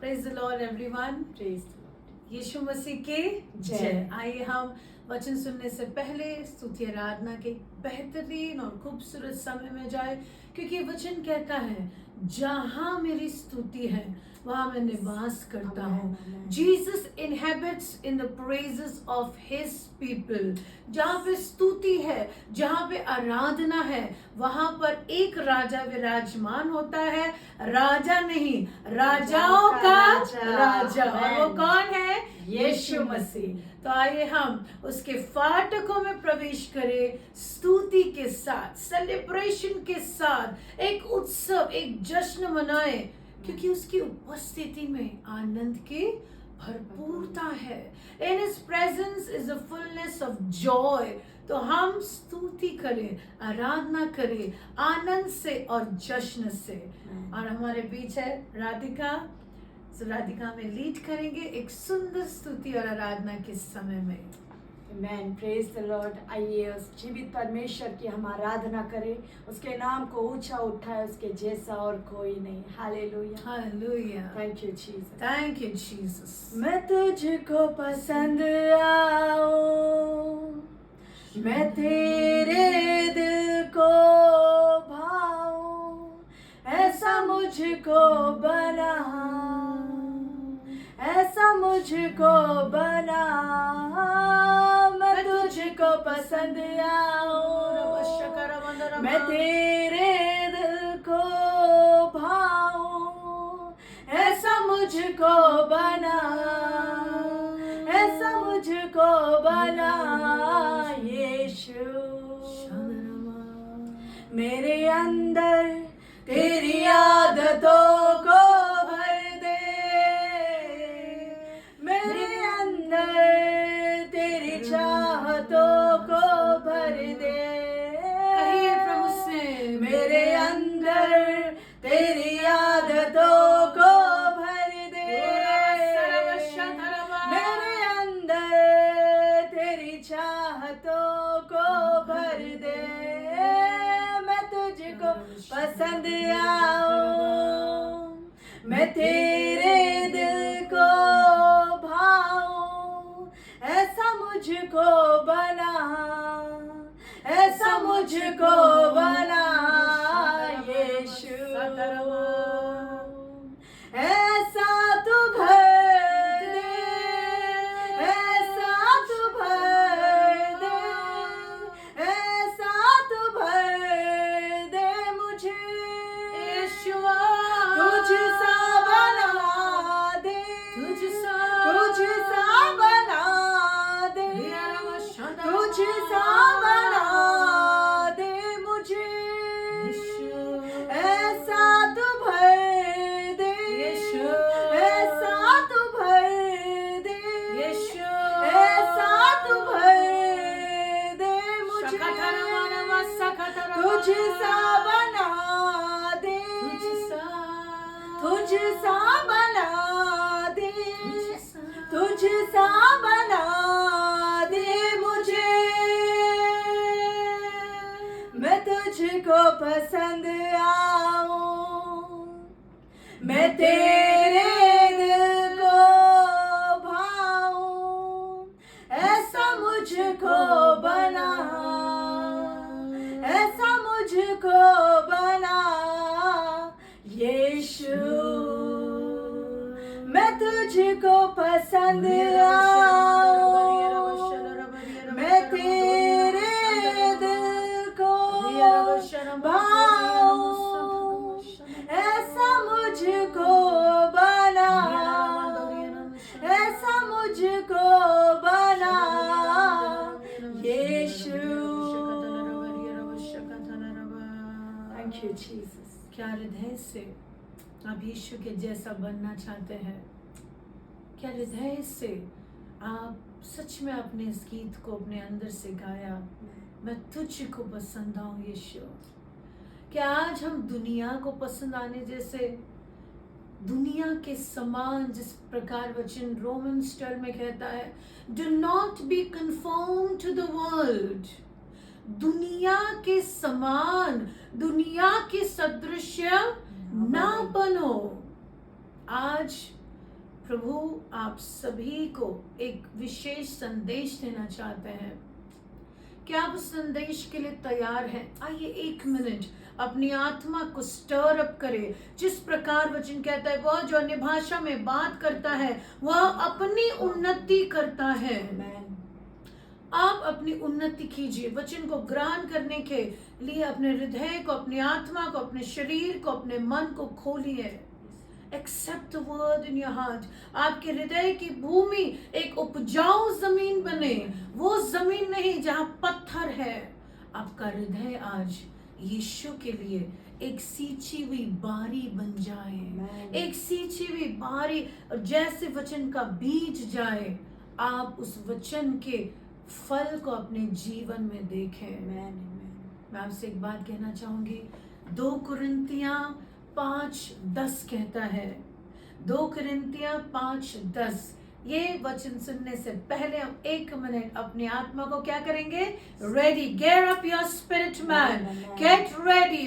Praise the lord everyone. Yeshu Masih के जय। आइए हम वचन सुनने से पहले स्तुति आराधना के बेहतरीन और खूबसूरत समय में जाए, क्योंकि वचन कहता है जहां मेरी स्तुति है वहां मैं निवास करता हूँ। Jesus inhabits in the praises of his people. जहाँ पे स्तुति है, जहाँ पे आराधना है, वहां पर एक राजा विराजमान होता है। राजा नहीं, राजाओं का राजा। और वो कौन है? यीशु मसीह। तो आइए हम उसके फाटकों में प्रवेश करें स्तुति के साथ, सेलिब्रेशन के साथ, एक उत्सव, एक जश्न मनाए, क्योंकि उसकी उपस्थिति में आनंद की भरपूरता है। In his presence is a fullness of joy। तो हम स्तुति करें, आराधना करें आनंद से और जश्न से। और हमारे बीच है राधिका। राधिका में लीड करेंगे एक सुंदर स्तुति और आराधना के समय में। Amen. Praise the Lord। आइए उस जीवित परमेश्वर की हम आराधना करें, उसके नाम को ऊंचा उठाए, उसके जैसा और कोई नहीं। Hallelujah, hallelujah. Thank you Jesus, thank you Jesus. मैं तुझको पसंद आऊं, मैं तेरे दिल को भाऊं, ऐसा मुझको बना, ऐसा मुझको बना, मैं तुझको पसंद आऊं, मैं तेरे दिल को भाऊं, ऐसा मुझको बना, ऐसा मुझको बना यीशु। मेरे अंदर तेरी आदतों को भर दे, मेरे अंदर तेरी चाहतों को भर दे। कहिए प्रभु से, मेरे अंदर तेरी आदतों को भर दे, मेरे अंदर तेरी चाहतों को भर दे, मैं तुझको पसंद आऊं, मैं तेरे दिल को भाऊं, ऐसा मुझको बना, ऐसा मुझको बना यीशु। ऐसा तू भर दे, ऐसा तू भर दे, ऐसा तू भर दे मुझे यीशुआ। तुझ सा बना दे, तुझ सा बना दे, तुझ सा बना दे मुझे, ऐसा तू भर दे, ऐसा तू भर दे, ऐसा तू भर दे मुझे, तुझ सा बना दे, तुझ सा बना दे, तुझ सा बना दे मुझे, मैं तुझको पसंद आऊं, मैं तेरे दिल को भाऊं, ऐसा मुझको बना, ऐसा मुझको बना यीशु। मैं तुझको पसंद आऊं, मैं तेरे दिल को भाऊं, ऐसा मुझको बना, ऐसा मुझको बना यीशु। Thank you Jesus. क्या हृदय से आप यीशु के जैसा बनना चाहते हैं? क्या हृदय से आप सच में अपने इस गीत को अपने अंदर से गाया, मैं तुझको पसंद आऊं यीशु? क्या आज हम दुनिया को पसंद आने जैसे, दुनिया के समान, जिस प्रकार वचन रोमन 12 में कहता है, do not be conform to the world, दुनिया के समान, दुनिया के सदृश ना बनो। आज प्रभु आप सभी को एक विशेष संदेश देना चाहते हैं। क्या आप उस संदेश के लिए तैयार हैं? आइए 1 मिनट अपनी आत्मा को स्टर अप करें। जिस प्रकार वचन कहता है, वह जो अन्य भाषा में बात करता है वह अपनी उन्नति करता है। आप अपनी उन्नति कीजिए। वचन को ग्रहण करने के लिए अपने हृदय को, अपनी आत्मा को, अपने शरीर को, अपने मन को खोलिए। Accept the word in your heart. आपके हृदय की भूमि एक उपजाऊ जमीन बने, वो जमीन नहीं जहां पत्थर है। आपका हृदय आज यीशु के लिए एक सींची हुई बारी बन जाए, एक सींची हुई बारी, और जैसे वचन का बीज जाए, आप उस वचन के फल को अपने जीवन में देखें। मैं आपसे एक बात कहना चाहूंगी। 2 कुरिन्थियां 5:10 कहता है, 2 कुरिन्थियां 5:10। ये वचन सुनने से पहले हम 1 मिनट अपनी आत्मा को क्या करेंगे? Ready. Gear up your spirit man, get ready.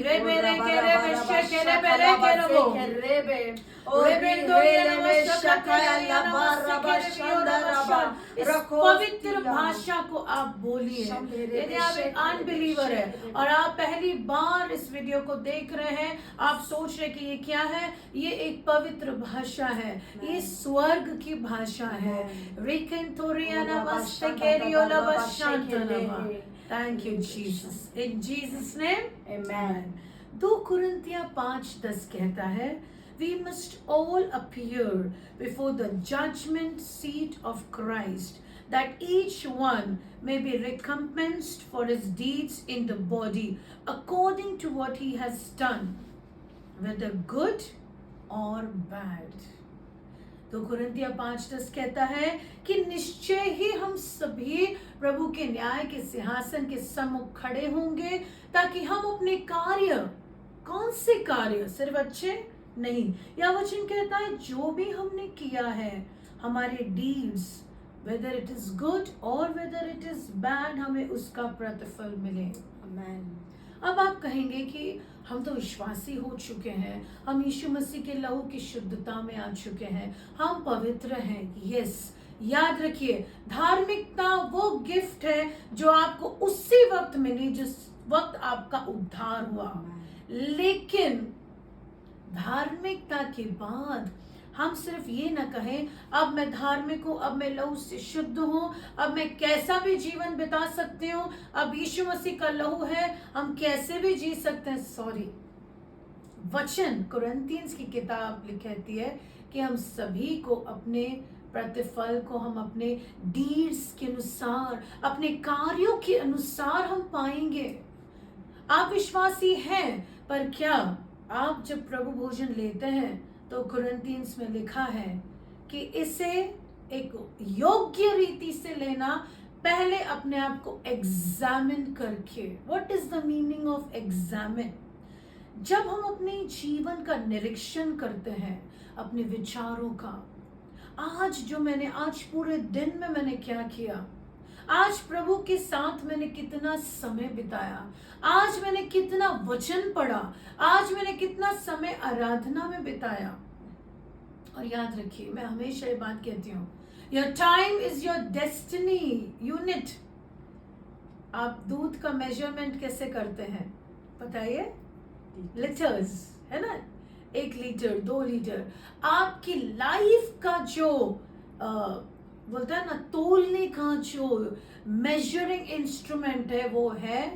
पवित्र भाषा को आप बोलिए। यदि आप एक अनबिलीवर है और आप पहली बार इस वीडियो को देख रहे हैं, आप सोच रहे कि ये क्या है, ये एक पवित्र भाषा है, ये स्वर्ग की भाषा है। Thank you, Jesus. In Jesus' name, Amen. 2 कुरिन्थियां 5:10 कहता है, We must all appear before the judgment seat of Christ, that each one may be recompensed for his deeds in the body, according to what he has done, whether good or bad. तो कुरिन्थियां 5:10 कहता है कि निश्चय ही हम सभी प्रभु के न्याय के सिंहासन के सम्मुख खड़े होंगे, ताकि हम अपने कार्य, कौन से कार्य, सिर्फ अच्छे नहीं, या वचन कहता है जो भी हमने किया है, हमारे deeds, whether it is good और वेदर इट इज बैड, हमें उसका प्रतिफल मिले। आमीन। अब आप कहेंगे कि हम तो विश्वासी हो चुके हैं, हम यीशु मसीह के लहू की शुद्धता में आ चुके हैं, हम पवित्र हैं। यस, याद रखिए, धार्मिकता वो गिफ्ट है जो आपको उसी वक्त मिली जिस वक्त आपका उद्धार हुआ। लेकिन धार्मिकता के बाद हम सिर्फ ये ना कहें, अब मैं धार्मिक हूँ, अब मैं लहू से शुद्ध हूँ, अब मैं कैसा भी जीवन बिता सकती हूँ, अब यीशु मसीह का लहू है, हम कैसे भी जी सकते हैं। सॉरी, वचन कुरिन्थियंस की किताब कहती है कि हम सभी को अपने प्रतिफल को हम अपने डीड्स के अनुसार, अपने कार्यों के अनुसार हम पाएंगे। आप विश्वासी हैं, पर क्या आप जब प्रभु भोजन लेते हैं तो कुरिन्थियंस में लिखा है कि इसे एक योग्य रीति से लेना, पहले अपने आप को एग्जामिन करके। What is the meaning of examine? जब हम अपने जीवन का निरीक्षण करते हैं, अपने विचारों का, आज पूरे दिन में मैंने क्या किया, आज प्रभु के साथ मैंने कितना समय बिताया, आज मैंने कितना वचन पढ़ा, आज मैंने कितना समय आराधना में बिताया। और याद रखिए, मैं हमेशा ये बात कहती हूँ, your time is your destiny unit. आप दूध का मेजरमेंट कैसे करते हैं बताइए? लीटर्स, है ना? 1 लीटर, 2 लीटर। आपकी लाइफ का जो बोलता है ना, तोलने का जो मेजरिंग इंस्ट्रूमेंट है, वो है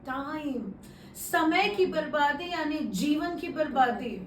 टाइम। समय की बर्बादी यानी जीवन की बर्बादी।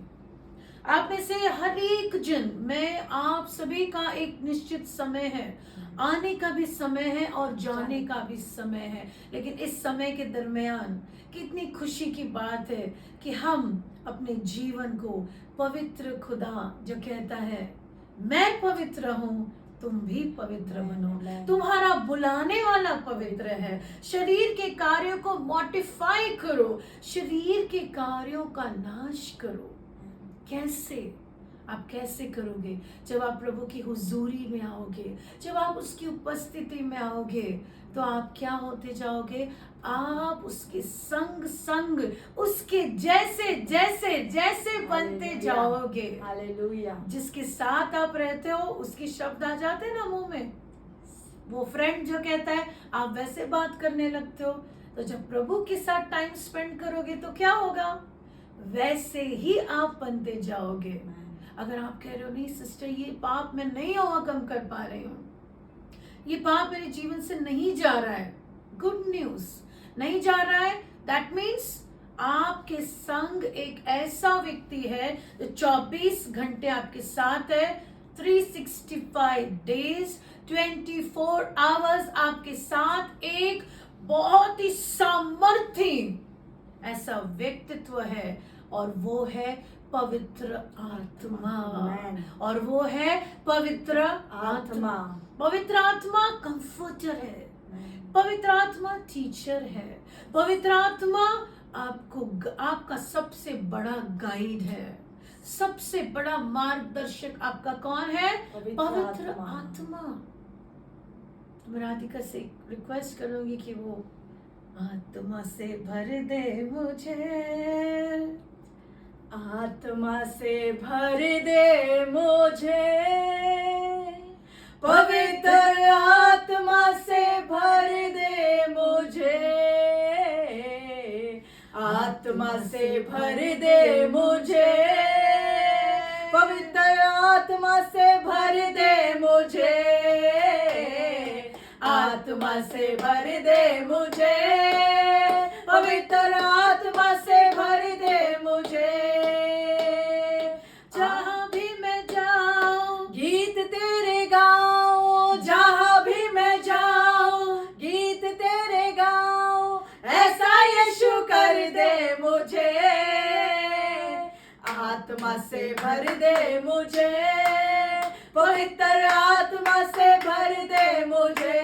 आप में से हर एक जन में, आप सभी का एक निश्चित समय है, आने का भी समय है और जाने का भी समय है। लेकिन इस समय के दरमियान कितनी खुशी की बात है कि हम अपने जीवन को पवित्र, खुदा जो कहता है मैं पवित्र हूँ, तुम भी पवित्र बनो। तुम्हारा बुलाने वाला पवित्र है। शरीर के कार्यों को मॉडिफाई करो, शरीर के कार्यों का नाश करो। कैसे? आप कैसे करोगे? जब आप प्रभु की हुजूरी में आओगे, जब आप उसकी उपस्थिति में आओगे, तो आप क्या होते जाओगे? आप उसके संग संग उसके जैसे जैसे जैसे बनते हालेलुया। जाओगे। हालेलुया। जिसके साथ आप रहते हो उसके शब्द आ जाते हैं ना मुंह में। वो फ्रेंड जो कहता है आप वैसे बात करने लगते हो। तो जब प्रभु के साथ टाइम स्पेंड करोगे तो क्या होगा? वैसे ही आप बनते जाओगे। अगर आप कह रहे हो नहीं सिस्टर ये पाप मैं नहीं ओवरकम कर पा रही हूँ, ये पाप मेरे जीवन से नहीं जा रहा है, गुड न्यूज, नहीं जा रहा है, दैट मीन्स आपके संग एक ऐसा व्यक्ति है जो 24 घंटे आपके साथ है, 365 डेज 24 आवर्स आपके साथ, एक बहुत ही सामर्थ्य ऐसा व्यक्तित्व है, और वो है पवित्र आत्मा। Amen. और वो है पवित्र आत्मा। पवित्र आत्मा कंफर्टर है, पवित्र आत्मा टीचर है, पवित्र आत्मा आपका सबसे बड़ा गाइड है, सबसे बड़ा मार्गदर्शक आपका कौन है? पवित्र आत्मा। मैं राधिका से रिक्वेस्ट करूंगी कि वो आत्मा से भर दे मुझे, आत्मा से भर दे मुझे, पवित्र आत्मा से भर दे मुझे, आत्मा से भर दे मुझे, पवित्र आत्मा से भर दे मुझे, आत्मा से भर दे मुझे, पवित्र आत्मा से भर दे मुझे। जहाँ भी मैं जाऊं गीत तेरे गाऊं, जहाँ भी मैं जाऊं गीत तेरे गाऊं, ऐसा यीशु कर दे मुझे, आत्मा से भर दे मुझे, पवित्र आत्मा से भर दे मुझे,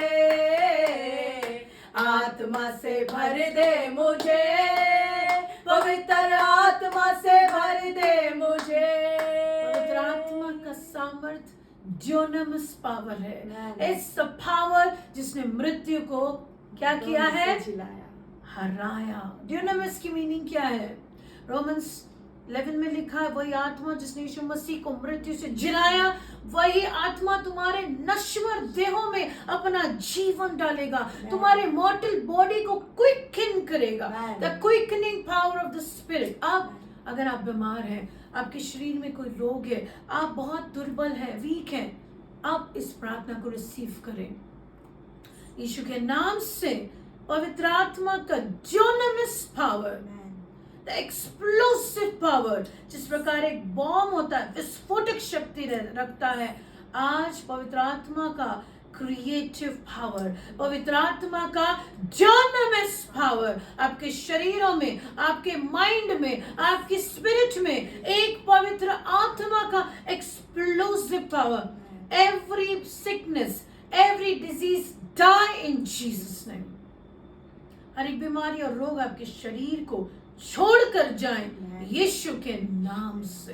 आत्मा से भर दे मुझे, पवित्र आत्मा से भर दे मुझे। पवित्र आत्मा का सामर्थ ड्यूनामिस पावर है, Amen. इट्स द पावर जिसने मृत्यु को क्या किया है? जिलाया। हराया। ड्यूनामिस की मीनिंग क्या है? रोमन्स 11 में लिखा है वही आत्मा जिसने यीशु मसीह को मृत्यु से जिलाया, वही आत्मा तुम्हारे नश्वर देहों में अपना जीवन डालेगा, तुम्हारे मॉर्टल बॉडी को क्विकन करेगा। The quickening power of the spirit. अब अगर आप बीमार हैं, आपके शरीर में कोई रोग है, आप बहुत दुर्बल हैं, वीक हैं, आप इस प्रार्थना को रिसीव करें यीशु के नाम से। पवित्र आत्मा का ड्यूनामिस पावर, द एक्सप्लोसिव पावर, जिस प्रकार एक बॉम्ब होता है विस्फोटक शक्ति रखता है, आज पवित्र आत्मा का क्रिएटिव पावर, पवित्र आत्मा का ड्यूनामिस पावर आपके शरीरों में, आपके माइंड में, आपकी स्पिरिट में एक पवित्र आत्मा का explosive power. Every sickness, every disease die in Jesus name. हर एक बीमारी और रोग आपके शरीर को छोड़कर जाएं यीशु के नाम से।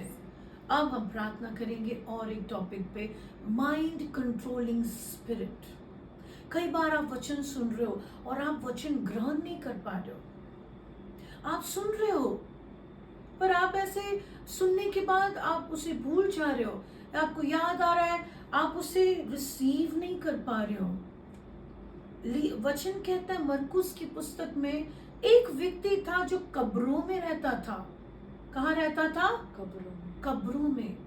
अब हम प्रार्थना करेंगे और एक टॉपिक पे, माइंड कंट्रोलिंग स्पिरिट। कई बार आप वचन सुन रहे हो और आप वचन ग्रहण नहीं कर पा रहे हो। आप सुन रहे हो पर आप ऐसे सुनने के बाद आप उसे भूल जा रहे हो, आपको याद आ रहा है, आप उसे रिसीव नहीं कर पा रहे हो। वचन कहता है मरकुस की पुस्तक में, एक व्यक्ति था जो कब्रों में रहता था। कहाँ रहता था? कब्रों में। कब्रों में।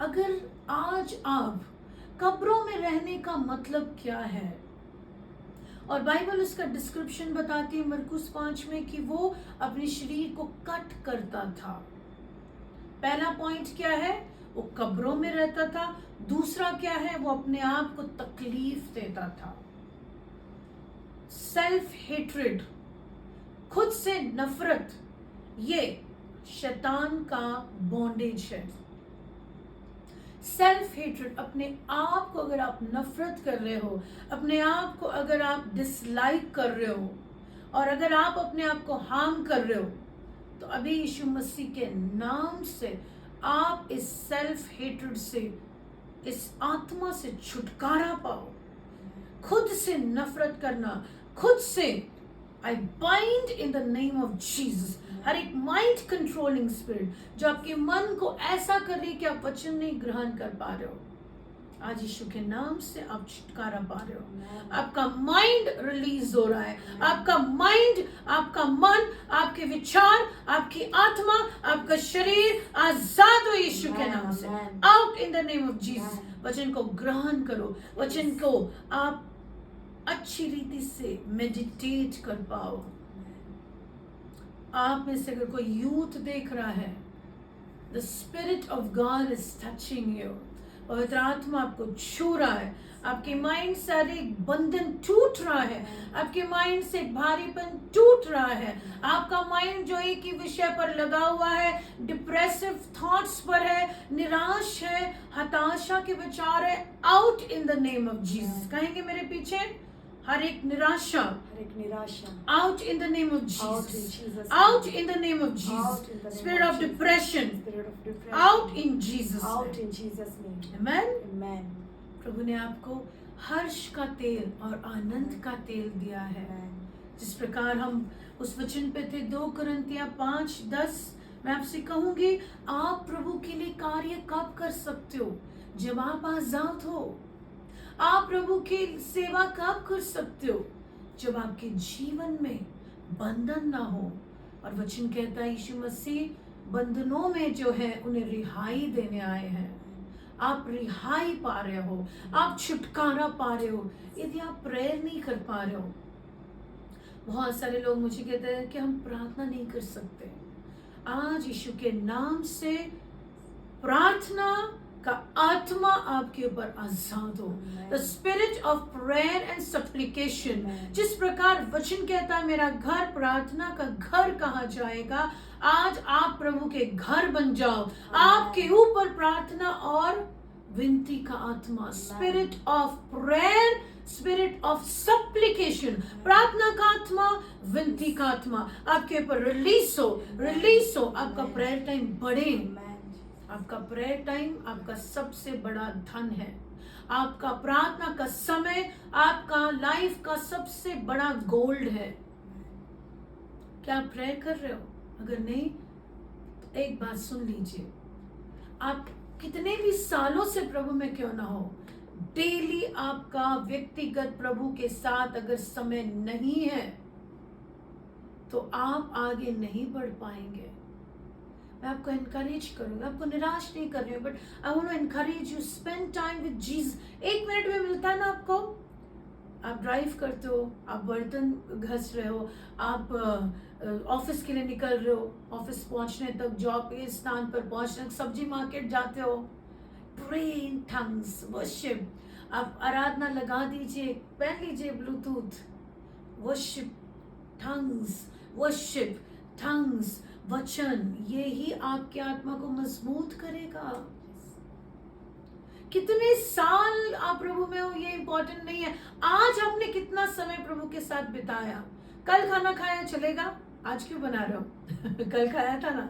अगर आज आप कब्रों में रहने का मतलब क्या है, और बाइबल उसका डिस्क्रिप्शन बताती है मरकुस 5 में कि वो अपने शरीर को कट करता था। पहला पॉइंट क्या है? वो कब्रों में रहता था। दूसरा क्या है? वो अपने आप को तकलीफ देता था। सेल्फ हेट्रेड, खुद से नफरत, ये शैतान का बॉन्डेज है। सेल्फ हेट्रेड, अपने आप को अगर आप नफरत कर रहे हो, अपने आप को अगर आप डिसलाइक कर रहे हो, और अगर आप अपने आप को हार्म कर रहे हो, तो अभी यीशु मसीह के नाम से आप इस सेल्फ हेट्रेड से, इस आत्मा से छुटकारा पाओ। खुद से नफरत करना, खुद से I bind in the name of Jesus हर एक माइंड कंट्रोलिंग स्पिरिट जो आपके मन को ऐसा कर रही है कि आप वचन नहीं ग्रहण कर पा रहे हो, आज यीशु के नाम से आप छुटकारा पा रहे हो। आपका माइंड रिलीज हो रहा है, आपका माइंड, आपका मन, आपके विचार, आपकी आत्मा, आपका शरीर आजाद हो यीशु के नाम से। Out in the name of Jesus. वचन को ग्रहण करो, वचन को आप अच्छी रीति से मेडिटेट कर पाओ। आप में से अगर कोई यूथ देख रहा है, the spirit of God is touching you, पवित्र आत्मा आपको छू रहा है, आपके माइंड से हर एक बंधन टूट रहा है, आपके माइंड से भारीपन टूट रहा है, आपका माइंड जो एक ही विषय पर लगा हुआ है, डिप्रेसिव थॉट्स पर है, निराश है, हताशा के विचार है, out in the name of Jesus. कहेंगे मेरे पीछे, हर एक निराशा out in the name of Jesus, out in the name of Jesus, spirit of depression out in Jesus name, amen। प्रभु ने आपको हर्ष का तेल और आनंद का तेल दिया है। जिस प्रकार हम उस वचन पे थे 2 कुरिन्थियां 5:10, मैं आपसे कहूंगी आप प्रभु के लिए कार्य कब कर सकते हो? जब आप आजाद हो। आप प्रभु की सेवा कब कर सकते हो? जब आपके जीवन में बंधन ना हो। और वचन कहता है यीशु मसीह बंधनों में जो है उन्हें रिहाई देने आए हैं। आप रिहाई पा रहे हो, आप छुटकारा पा रहे हो। यदि आप प्रेयर नहीं कर पा रहे हो, बहुत सारे लोग मुझे कहते हैं कि हम प्रार्थना नहीं कर सकते। आज यीशु के नाम से प्रार्थना का आत्मा आपके ऊपर आजाद हो। The spirit of prayer and supplication. जिस प्रकार वचन कहता है मेरा घर प्रार्थना का घर कहा जाएगा, आज आप प्रभु के घर बन जाओ। आपके ऊपर प्रार्थना और विनती का आत्मा, spirit of prayer, spirit of supplication, प्रार्थना का आत्मा, विनती का आत्मा आपके ऊपर रिलीज हो। आपका प्रेयर टाइम बढ़े। आपका प्रेयर टाइम आपका सबसे बड़ा धन है। आपका प्रार्थना का समय आपका लाइफ का सबसे बड़ा गोल्ड है। क्या आप प्रेयर कर रहे हो? अगर नहीं तो एक बात सुन लीजिए, आप कितने भी सालों से प्रभु में क्यों ना हो, डेली आपका व्यक्तिगत प्रभु के साथ अगर समय नहीं है तो आप आगे नहीं बढ़ पाएंगे। मैं आपको एनकरेज करूंगा, आपको निराश नहीं कर रही हूँ, but I want to encourage you, spend time with Jesus. 1 minute में मिलता है ना आपको। आप ड्राइव करते हो, आप बर्तन घस रहे हो, आप ऑफिस के लिए निकल रहे हो, ऑफिस पहुंचने तक, जॉब के स्थान पर पहुंचने तक, सब्जी मार्केट जाते हो, प्रे इन टंग्स, वर्शिप। आप आराधना लगा दीजिए, पहन लीजिए Bluetooth, worship tongues, worship tongues, वचन, ये ही आपकी आत्मा को मजबूत करेगा। कितने साल आप प्रभु में हो ये इंपॉर्टेंट नहीं है, आज आपने कितना समय प्रभु के साथ बिताया। कल खाना खाया चलेगा, आज क्यों बना रहे हो? कल खाया था ना।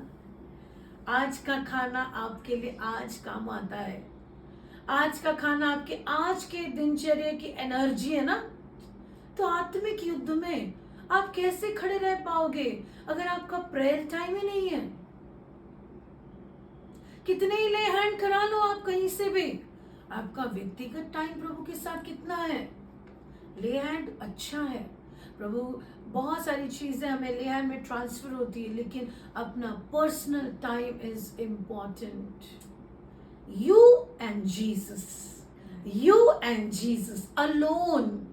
आज का खाना आपके लिए आज काम आता है। आज का खाना आपके आज के दिनचर्या की एनर्जी है ना। तो आत्मिक युद्ध में आप कैसे खड़े रह पाओगे अगर आपका प्रेयर टाइम ही नहीं है? कितने ही ले हैंड करा लो आप कहीं से भी, आपका व्यक्तिगत टाइम प्रभु के साथ कितना है? ले हैंड अच्छा है, प्रभु बहुत सारी चीजें हमें ले हैंड में ट्रांसफर होती है, लेकिन अपना personal time is important. You and Jesus, you and Jesus alone.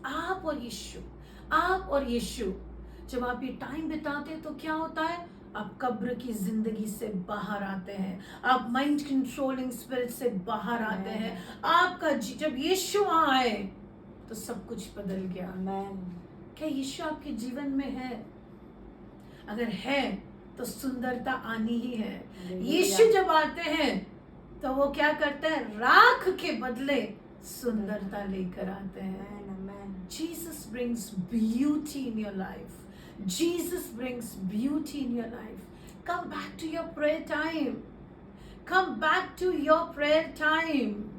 आप और यीशु, आप और यीशु। जब आप ये टाइम बिताते हैं तो क्या होता है? आप कब्र की जिंदगी से बाहर आते हैं, आप माइंड कंट्रोलिंग स्पिरिट से बाहर आते हैं। आपका जब यीशु आए तो सब कुछ बदल गया। क्या यीशु आपके जीवन में है? अगर है तो सुंदरता आनी ही है। यीशु जब आते हैं तो वो क्या करते हैं? राख के बदले सुंदरता लेकर आते हैं। Jesus brings beauty in your life. Jesus brings beauty in your life. Come back to your prayer time. Come back to your prayer time.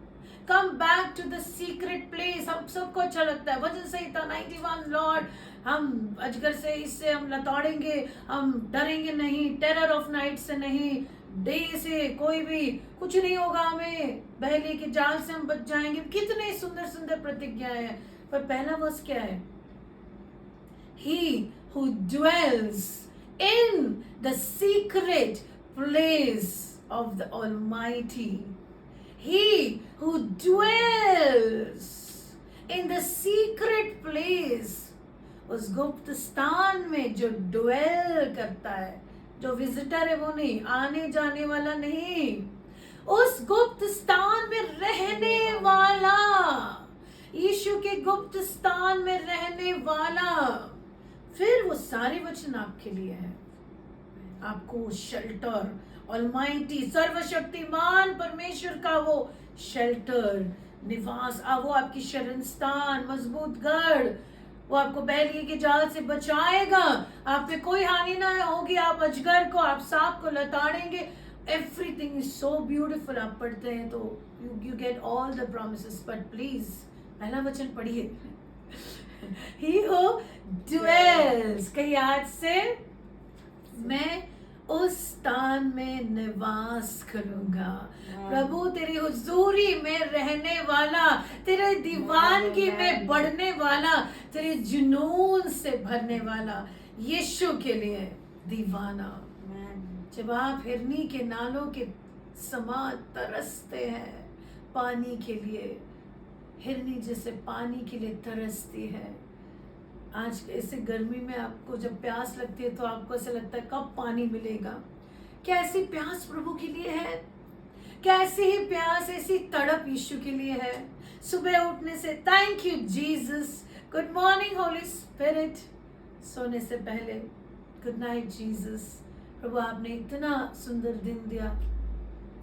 Come back to the secret place. हम सबको अच्छा लगता है वचन संहिता 91 लॉर्ड हम अजगर से इससे हम लताड़ेंगे, हम डरेंगे नहीं, टेरर ऑफ नाइट से नहीं, डे से कोई भी कुछ नहीं होगा हमें, बहली के जाल से हम बच जाएंगे। कितने सुंदर सुंदर प्रतिज्ञाएं हैं, पर पहला वर्स क्या है? He who dwells in the secret place of the Almighty. He who dwells in the secret place. उस गुप्त स्थान में जो ड्वेल करता है, जो विजिटर है वो नहीं, आने जाने वाला नहीं, उस गुप्त स्थान में रहने वाला, यीशु के गुप्त स्थान में रहने वाला। फिर वो सारे वचन आपके लिए हैं, आपको शेल्टर, ऑलमाइटी, सर्वशक्तिमान परमेश्वर का वो शेल्टर, निवास, वो आपकी शरण स्थान, मजबूत गढ़, वो आपको बैली के जाल से बचाएगा, आप पे कोई हानि ना होगी, आप अजगर को, आप सांप को लताड़ेंगे। Everything is so beautiful. आप पढ़ते हैं तो you get all the promises, but please पहला वचन पढ़िए। He who dwells, कहीं आज से मैं उस स्थान में निवास करूंगा। प्रभु तेरी हुजूरी में रहने वाला, तेरे दीवानगी में बढ़ने वाला, तेरे जुनून से भरने वाला, यीशु के लिए दीवाना। जब आप हिरनी के नालों के समान तरसते हैं पानी के लिए, हिरनी जैसे पानी के लिए तरसती है। आज ऐसे गर्मी में आपको जब प्यास लगती है तो आपको ऐसा लगता है कब पानी मिलेगा। क्या ऐसी प्यास प्रभु के लिए है? क्या ऐसी ही प्यास, ऐसी तड़प यीशु के लिए है? सुबह उठने से thank you Jesus, good morning Holi spirit, सोने से पहले गुड नाइट जीसस। प्रभु आपने इतना सुंदर दिन दिया,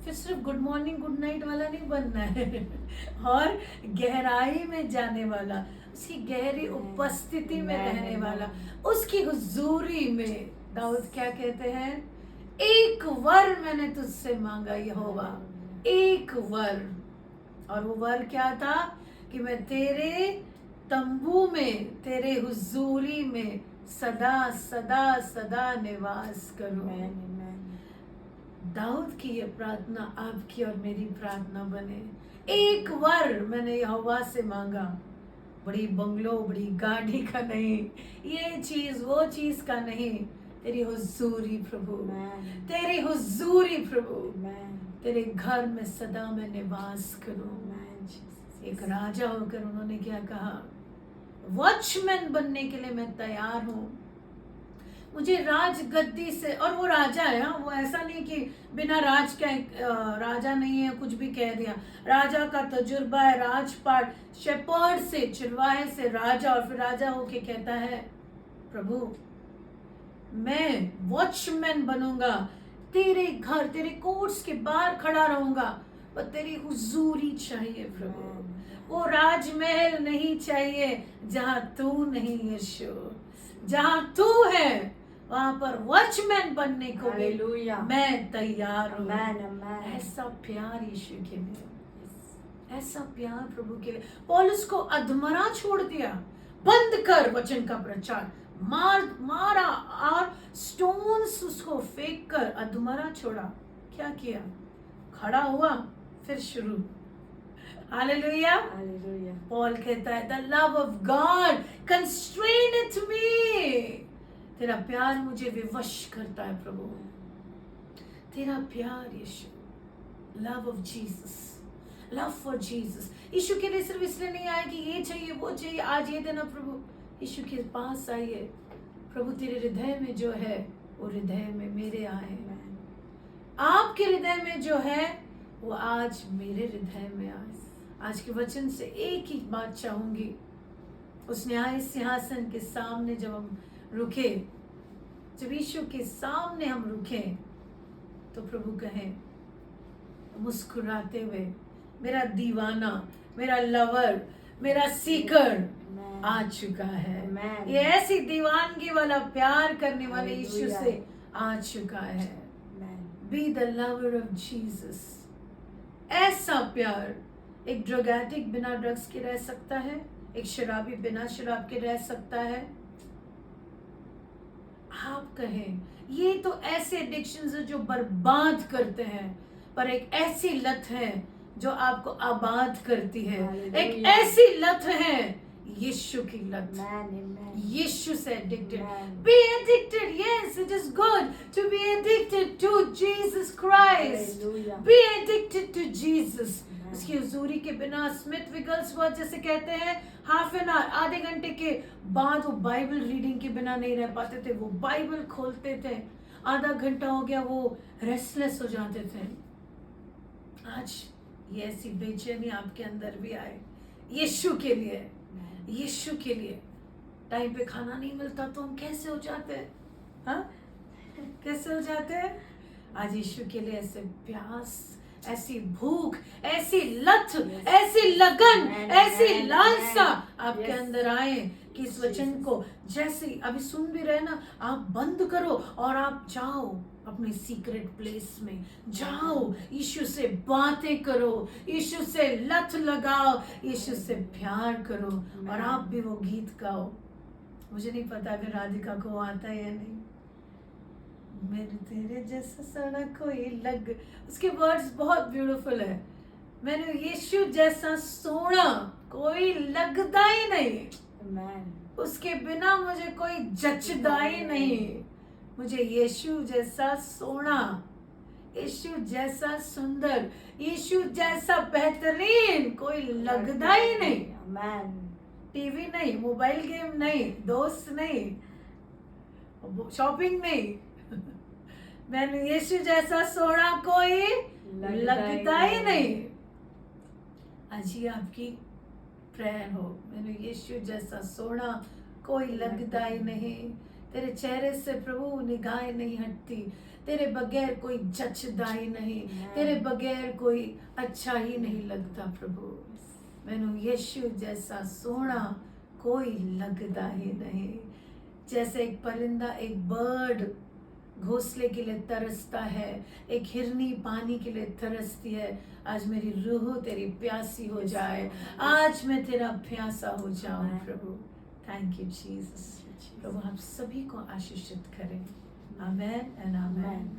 फिर सिर्फ गुड मॉर्निंग गुड नाइट वाला नहीं बनना है और गहराई में जाने वाला, उसकी गहरी उपस्थिति में रहने वाला, उसकी हुजूरी में। दाऊद क्या कहते हैं? एक वर मैंने तुझसे मांगा यहोवा, एक वर। और वो वर क्या था? कि मैं तेरे तंबू में, तेरे हुजूरी में सदा सदा सदा निवास करूं। दाऊद की ये प्रार्थना आपकी और मेरी प्रार्थना बने। एक वर मैंने यहोवा से मांगा, बड़ी बंगलो, बड़ी गाड़ी का नहीं, ये चीज वो चीज का नहीं, तेरी हुजूरी प्रभु, तेरी हुजूरी प्रभु, तेरे घर में सदा मैं निवास करूं। एक राजा होकर उन्होंने क्या कहा? वॉचमैन बनने के लिए मैं तैयार हूं, मुझे राज गद्दी से। और वो राजा है, वो ऐसा नहीं कि बिना राज के राजा नहीं है, कुछ भी कह दिया। राजा का तजुर्बा है, राजपाट, शेपर्ड से, चिरवाहे से राजा, और फिर राजा होके कहता है प्रभु मैं वॉचमैन बनूंगा, तेरे घर, तेरे कोर्ट्स के बाहर खड़ा रहूंगा, पर तेरी हुजूरी चाहिए प्रभु। वो राजमहल नहीं चाहिए जहां तू नहीं यीशु, जहां तू है वहां पर वॉचमैन बनने को भी मैं तैयार हूँ। ऐसा प्यार यीशु के लिए, ऐसा प्यार प्रभु के लिए। पौलुस को अधमरा छोड़ दिया, बंद कर वचन का प्रचार, मारा और स्टोन्स उसको फेंक कर अधमरा छोड़ा। क्या किया? खड़ा हुआ, फिर शुरू। हालेलुया। पॉल कहता है the love of God constraineth me, तेरा प्यार मुझे विवश करता है प्रभु, तेरा प्यार Yeshu, love of Jesus, love for Jesus. Yeshu के लिए सिर्फ इसलिए नहीं आए कि ये चाहिए वो चाहिए, आज ये देना प्रभु। यीशु के पास आइए, प्रभु तेरे हृदय में जो है वो हृदय में मेरे आए, आपके हृदय में जो है वो आज मेरे हृदय में आए। आज के वचन से एक ही बात चाहूंगी, उस न्याय सिंहासन के सामने जब हम रुके, जब यीशु के सामने हम रुके, तो प्रभु कहें मुस्कुराते हुए, मेरा दीवाना, मेरा लवर, मेरा सीकर आ चुका है। ये ऐसी दीवानगी वाला प्यार करने वाले यीशु से आ चुका है। Be the lover of Jesus. ऐसा प्यार, एक ड्रग एडिक्ट बिना ड्रग्स के रह सकता है, एक शराबी बिना शराब के रह सकता है। आप कहें ये तो ऐसे एडिक्शंस है जो बर्बाद करते हैं, पर एक ऐसी लत है जो आपको आबाद करती है। एक ऐसी लत है यीशु की लत। यीशु से addicted. Be addicted, yes it is good to be addicted to Jesus Christ. Be addicted to Jesus. उसकी हुजूरी के बिना स्मिथ विगल्सवर्थ जैसे कहते हैं, हाफ एन आवर, आधे घंटे के बाद वो बाइबल रीडिंग के बिना नहीं रह पाते थे। वो बाइबल खोलते थे, आधा घंटा हो गया वो रेस्टलेस हो जाते थे। आज ये ऐसी बेचैनी आपके अंदर भी आए यीशु के लिए। यीशु के लिए टाइम पे खाना नहीं मिलता तो हम कैसे हो जाते हैं? हाँ, कैसे हो जाते हैं? आज यीशु के लिए ऐसे प्यास, ऐसी भूख, ऐसी लत, ऐसी लगन, ऐसी लालसा आपके अंदर आए कि इस वचन को जैसे अभी सुन भी रहे ना, आप बंद करो और आप जाओ अपने सीक्रेट प्लेस में, जाओ यीशु से बातें करो, यीशु से लत लगाओ, यीशु से प्यार करो और आप भी वो गीत गाओ। मुझे नहीं पता अगर राधिका को आता है या नहीं। मेरे तेरे जैसा सड़ा कोई लग, उसके वर्ड्स बहुत ब्यूटीफुल है। मैंने यीशु जैसा सोना कोई लगता ही नहीं, उसके बिना मुझे कोई जचदा ही नहीं। मुझे यीशु जैसा सोना, यीशु जैसा सुंदर, यीशु जैसा बेहतरीन कोई लगता ही नहीं। टीवी नहीं, मोबाइल गेम नहीं, दोस्त नहीं, शॉपिंग नहीं, मैंने यीशु जैसा सोना कोई लगता ही नहीं। आज ये आपकी प्रेयर हो, मैंने यीशु जैसा सोना कोई लगता ही नहीं। तेरे चेहरे से प्रभु निगाहें नहीं हटती, तेरे बगैर कोई जचदा ही नहीं, तेरे बगैर कोई अच्छा ही नहीं लगता प्रभु। मैंने यीशु जैसा सोना कोई लगता ही नहीं। जैसे एक परिंदा, एक बर्ड घोंसले के लिए तरसता है, एक हिरनी पानी के लिए तरसती है, आज मेरी रूह तेरी प्यासी हो जाए, आज मैं तेरा प्यासा हो जाऊं प्रभु। Thank you Jesus. प्रभु आप सभी को आशीषित करें। Amen and amen.